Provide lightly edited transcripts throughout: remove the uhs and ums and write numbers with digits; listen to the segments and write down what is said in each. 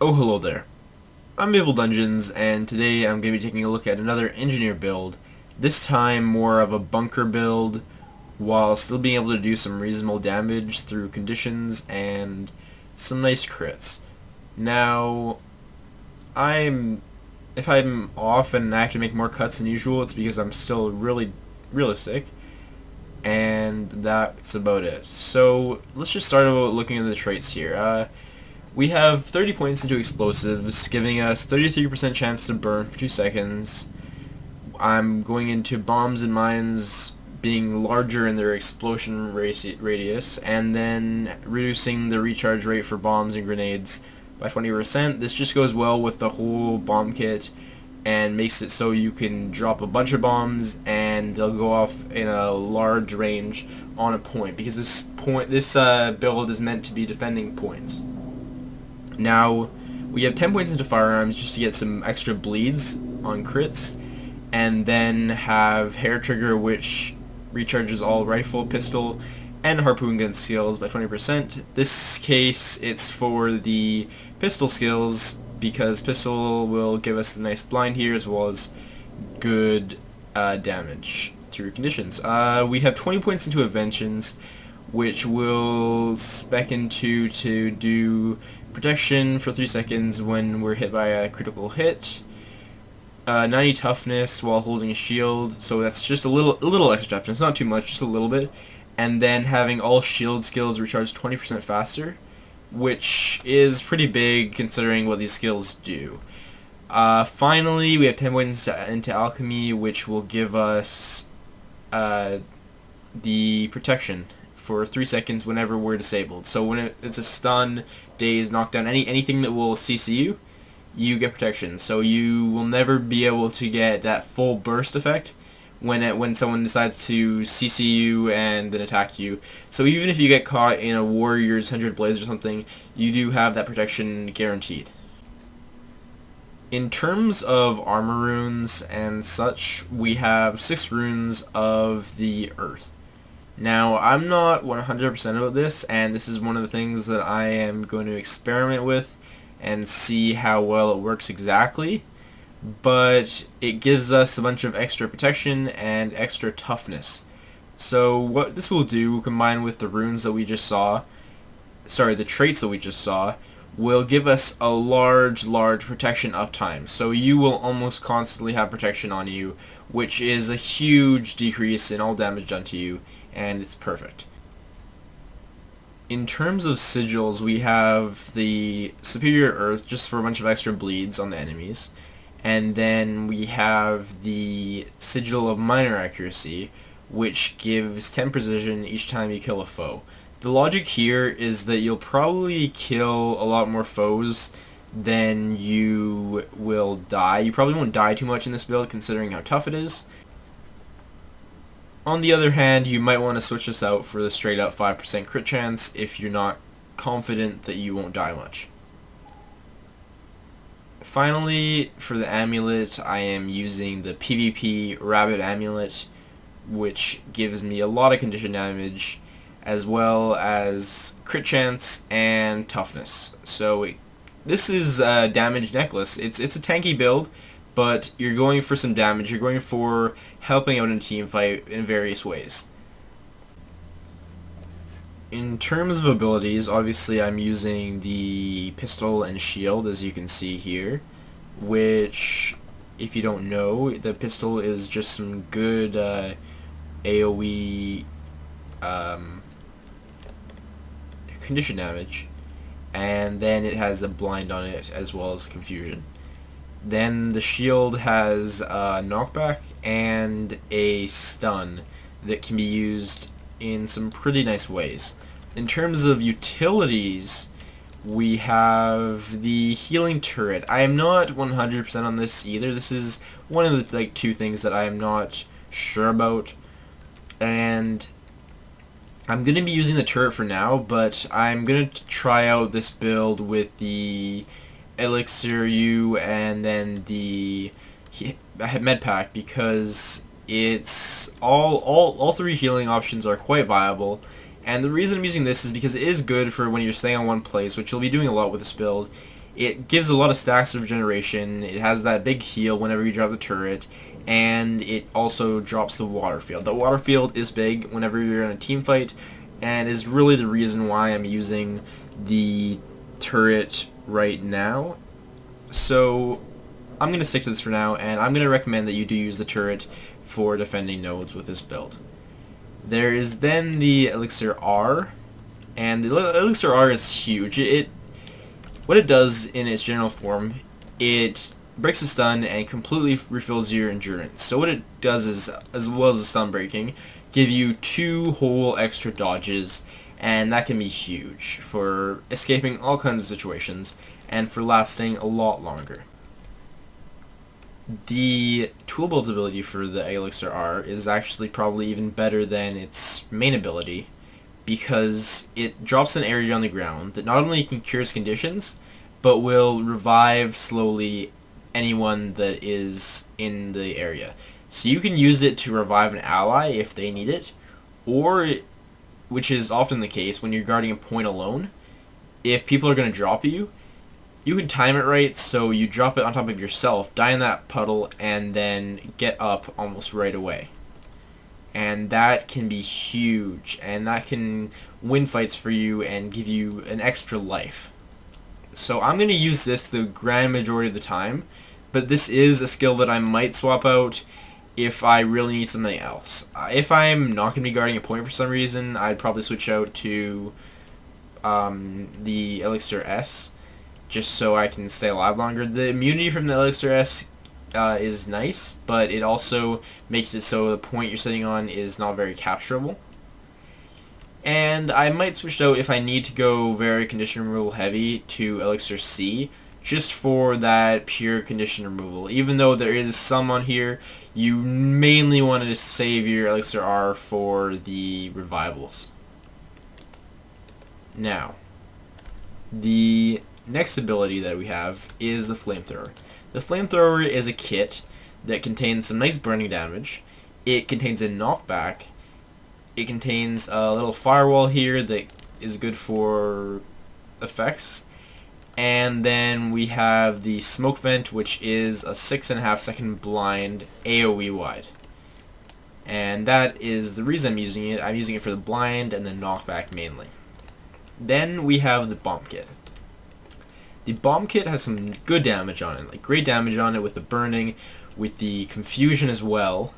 Oh, hello there. I'm Mapledungeons, and today I'm going to be taking a look at another engineer build. This time more of a bunker build, while still being able to do some reasonable damage through conditions and some nice crits. Now, if I'm off and I have to make more cuts than usual, it's because I'm still really sick, and that's about it. So, let's just start about looking at the traits here. We have 30 points into explosives, giving us 33% chance to burn for 2 seconds. I'm going into bombs and mines being larger in their explosion radius, and then reducing the recharge rate for bombs and grenades by 20%. This just goes well with the whole bomb kit and makes it so you can drop a bunch of bombs and they'll go off in a large range on a point, because this build is meant to be defending points. Now, we have 10 points into firearms just to get some extra bleeds on crits, and then have hair trigger, which recharges all rifle, pistol, and harpoon gun skills by 20%. This case, it's for the pistol skills, because pistol will give us the nice blind here as well as good damage through conditions. We have 20 points into inventions, which will spec into to do protection for 3 seconds when we're hit by a critical hit. 90 toughness while holding a shield, so that's just a little extra toughness, not too much, just a little bit. And then having all shield skills recharge 20% faster, which is pretty big considering what these skills do. Finally, we have 10 points into alchemy, which will give us the protection for 3 seconds whenever we're disabled. So when it's a stun, daze, knockdown, anything that will CC you, you get protection. So you will never be able to get that full burst effect when someone decides to CC you and then attack you. So even if you get caught in a Warrior's 100 Blaze or something, you do have that protection guaranteed. In terms of armor runes and such, we have 6 runes of the Earth. Now, I'm not 100% about this, and this is one of the things that I am going to experiment with and see how well it works exactly, but it gives us a bunch of extra protection and extra toughness. So what this will do, combined with the runes that we just saw, the traits that we just saw, will give us a large protection uptime. So you will almost constantly have protection on you, which is a huge decrease in all damage done to you, and it's perfect. In terms of sigils, we have the Superior Earth just for a bunch of extra bleeds on the enemies, and then we have the Sigil of Minor Accuracy, which gives 10 precision each time you kill a foe. The logic here is that you'll probably kill a lot more foes than you will die. You probably won't die too much in this build considering how tough it is. On the other hand, you might want to switch this out for the straight up 5% crit chance if you're not confident that you won't die much. Finally, for the amulet, I am using the PvP Rabbit Amulet, which gives me a lot of condition damage, as well as crit chance and toughness. So this is a damage necklace. It's a tanky build, but you're going for some damage. You're going for helping out in a team fight in various ways. In terms of abilities, obviously I'm using the pistol and shield, as you can see here, which, if you don't know, the pistol is just some good AoE condition damage, and then it has a blind on it as well as confusion. Then the shield has a knockback and a stun that can be used in some pretty nice ways. In terms of utilities, we have the healing turret. I am not 100% on this either. This is one of the two things that I am not sure about, and I'm going to be using the turret for now, but I'm going to try out this build with the Elixir U and then the med pack, because it's all 3 healing options are quite viable, And the reason I'm using this is because it is good for when you're staying on one place, which you'll be doing a lot with this build, It gives a lot of stacks of regeneration, it has that big heal whenever you drop the turret, and it also drops the water field. The water field is big whenever you're in a team fight, and is really the reason why I'm using the turret right now. So I'm going to stick to this for now, and I'm going to recommend that you do use the turret for defending nodes with this build. There is then the Elixir R, and the Elixir R is huge. What it does in its general form, it breaks the stun and completely refills your endurance. So what it does is, as well as the stun breaking, give you 2 whole extra dodges, and that can be huge for escaping all kinds of situations and for lasting a lot longer. The tool build ability for the Elixir R is actually probably even better than its main ability, because it drops an area on the ground that not only can cure conditions, but will revive slowly anyone that is in the area. So you can use it to revive an ally if they need it, or, which is often the case when you're guarding a point alone, if people are going to drop you, you can time it right so you drop it on top of yourself, die in that puddle, and then get up almost right away. And that can be huge, and that can win fights for you and give you an extra life. So I'm going to use this the grand majority of the time, but this is a skill that I might swap out if I really need something else. If I'm not going to be guarding a point for some reason, I'd probably switch out to the Elixir S, just so I can stay alive longer. The immunity from the Elixir S is nice, but it also makes it so the point you're sitting on is not very capturable. And I might switch out if I need to go very condition removal heavy to Elixir C, just for that pure condition removal. Even though there is some on here, you mainly want to save your Elixir R for the revivals. Now, the next ability that we have is the Flamethrower. The Flamethrower is a kit that contains some nice burning damage. It contains a knockback. It contains a little firewall here that is good for effects. And then we have the Smoke Vent, which is a 6.5 second blind AoE wide. And that is the reason I'm using it. I'm using it for the blind and the knockback mainly. Then we have the Bomb Kit. The Bomb Kit has some good damage on it, like great damage on it with the burning, with the confusion as well,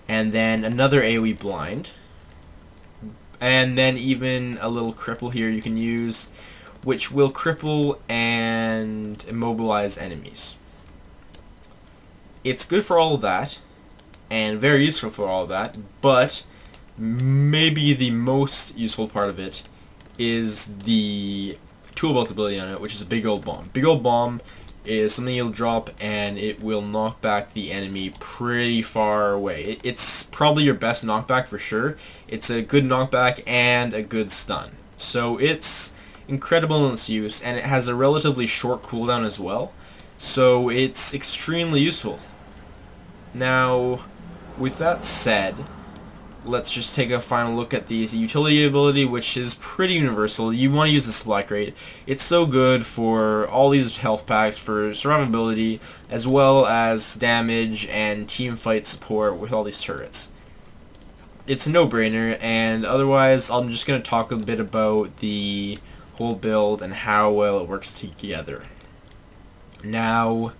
and then another AoE blind, and then even a little cripple here you can use, which will cripple and immobilize enemies. It's good for all of that, and very useful for all of that, but maybe the most useful part of it is the tool belt ability on it, which is a Big Old Bomb. Big Old Bomb is something you'll drop and it will knock back the enemy pretty far away. It's probably your best knockback for sure. It's a good knockback and a good stun. So it's incredible in its use, and it has a relatively short cooldown as well. So it's extremely useful. Now, with that said, let's just take a final look at the utility ability, which is pretty universal. You want to use the supply crate. It's so good for all these health packs, for survivability, as well as damage and team fight support with all these turrets. It's a no-brainer, and otherwise I'm just going to talk a bit about the whole build and how well it works together. Now,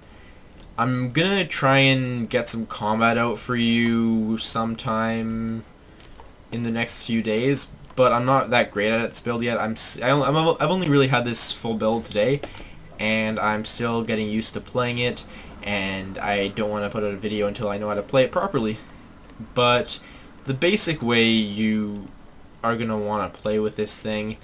I'm going to try and get some combat out for you sometime in the next few days, but I'm not that great at this build yet. I've only really had this full build today, and I'm still getting used to playing it, and I don't want to put out a video until I know how to play it properly. But the basic way you are going to want to play with this thing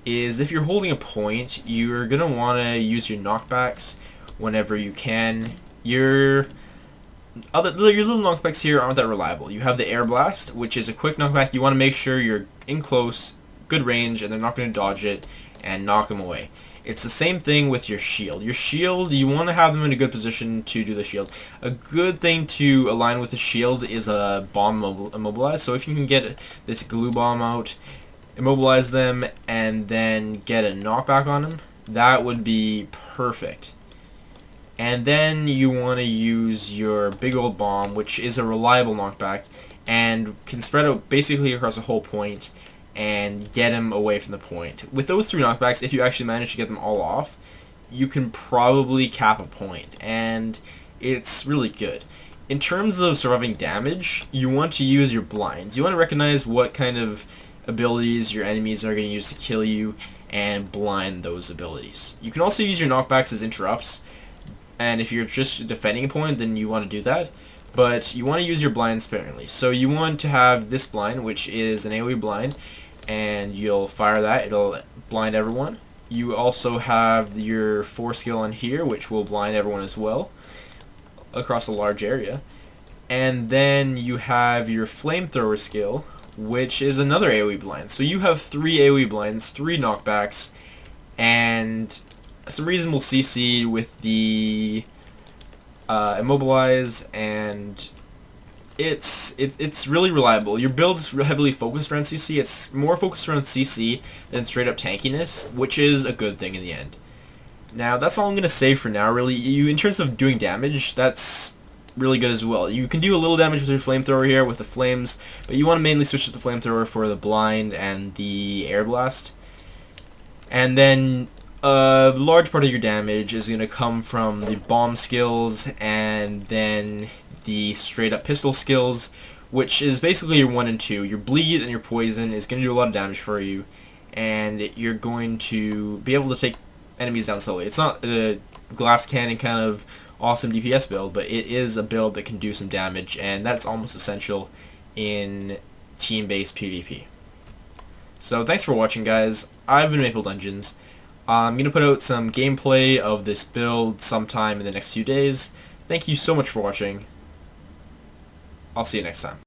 is, if you're holding a point, you're going to want to use your knockbacks whenever you can. Your little knockbacks here aren't that reliable. You have the Air Blast, which is a quick knockback. You want to make sure you're in close, good range, and they're not going to dodge it and knock them away. It's the same thing with your shield. Your shield, you want to have them in a good position to do the shield. A good thing to align with the shield is a bomb immobilize. So if you can get this glue bomb out, immobilize them, and then get a knockback on them, That would be perfect. And then you want to use your big old bomb, which is a reliable knockback, and can spread out basically across the whole point and get him away from the point. With those 3 knockbacks, if you actually manage to get them all off, you can probably cap a point, and it's really good. In terms of surviving damage, you want to use your blinds. You want to recognize what kind of abilities your enemies are going to use to kill you and blind those abilities. You can also use your knockbacks as interrupts, and if you're just defending a point, then you want to do that. But you want to use your blind sparingly. So you want to have this blind, which is an AoE blind, and you'll fire that. It'll blind everyone. You also have your 4 skill on here, which will blind everyone as well across a large area. And then you have your flamethrower skill, which is another AoE blind. So you have 3 AoE blinds, 3 knockbacks, and some reasonable CC with the immobilize, and it's really reliable. Your build is heavily focused around CC. It's more focused around CC than straight up tankiness, which is a good thing in the end. Now that's all I'm gonna say for now. Really, in terms of doing damage, that's really good as well. You can do a little damage with your flamethrower here with the flames, but you want to mainly switch to the flamethrower for the blind and the air blast. And then a large part of your damage is going to come from the bomb skills and then the straight up pistol skills, which is basically your 1 and 2. Your bleed and your poison is going to do a lot of damage for you, and you're going to be able to take enemies down slowly. It's not a glass cannon kind of awesome DPS build, but it is a build that can do some damage, and that's almost essential in team-based PvP. So thanks for watching, guys. I've been Mapledungeons. I'm going to put out some gameplay of this build sometime in the next few days. Thank you so much for watching. I'll see you next time.